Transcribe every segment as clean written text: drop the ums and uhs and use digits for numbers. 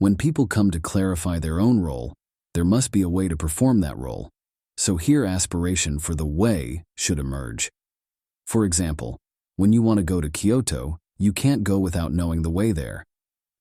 When people come to clarify their own role, there must be a way to perform that role. So here aspiration for the way should emerge. For example, when you want to go to Kyoto, you can't go without knowing the way there.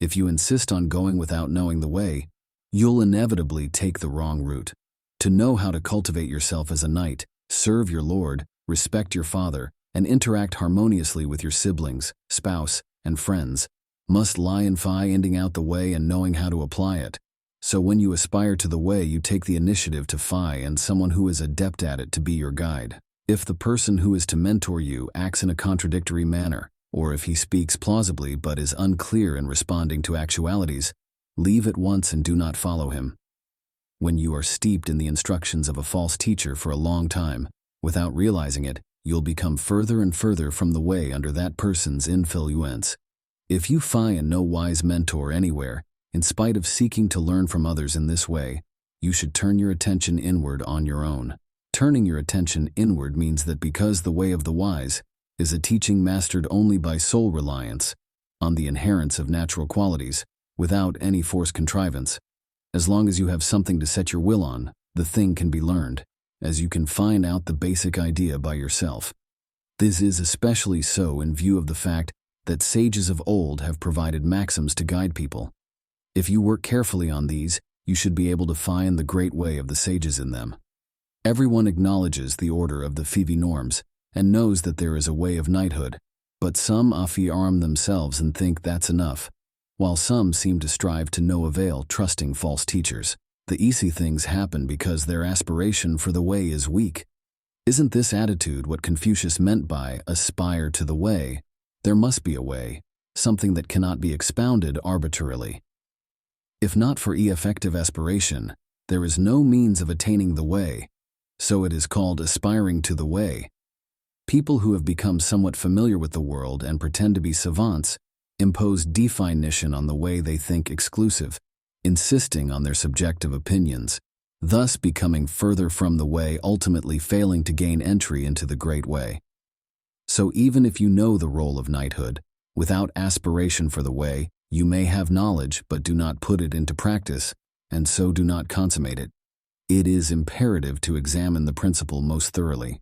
If you insist on going without knowing the way, you'll inevitably take the wrong route. To know how to cultivate yourself as a knight, serve your lord, respect your father, and interact harmoniously with your siblings, spouse, and friends, must lie in finding out the way and knowing how to apply it. So when you aspire to the way, you take the initiative to find someone who is adept at it to be your guide. If the person who is to mentor you acts in a contradictory manner, or if he speaks plausibly but is unclear in responding to actualities, leave at once and do not follow him. When you are steeped in the instructions of a false teacher for a long time, without realizing it, you'll become further and further from the way under that person's influence. If you find no wise mentor anywhere, in spite of seeking to learn from others in this way, you should turn your attention inward on your own. Turning your attention inward means that because the way of the wise is a teaching mastered only by soul reliance on the inherence of natural qualities, without any forced contrivance, as long as you have something to set your will on, the thing can be learned, as you can find out the basic idea by yourself. This is especially so in view of the fact that sages of old have provided maxims to guide people. If you work carefully on these, you should be able to find the great way of the sages in them. Everyone acknowledges the order of the Fivi norms and knows that there is a way of knighthood, but some arm themselves and think that's enough, while some seem to strive to no avail, trusting false teachers. The easy things happen because their aspiration for the way is weak. Isn't this attitude what Confucius meant by aspire to the way? There must be a way, something that cannot be expounded arbitrarily. If not for effective aspiration, there is no means of attaining the way, so it is called aspiring to the way. People who have become somewhat familiar with the world and pretend to be savants impose definition on the way they think exclusive, insisting on their subjective opinions, thus becoming further from the way, ultimately failing to gain entry into the great way. So even if you know the role of knighthood, without aspiration for the way, you may have knowledge but do not put it into practice, and so do not consummate it. It is imperative to examine the principle most thoroughly.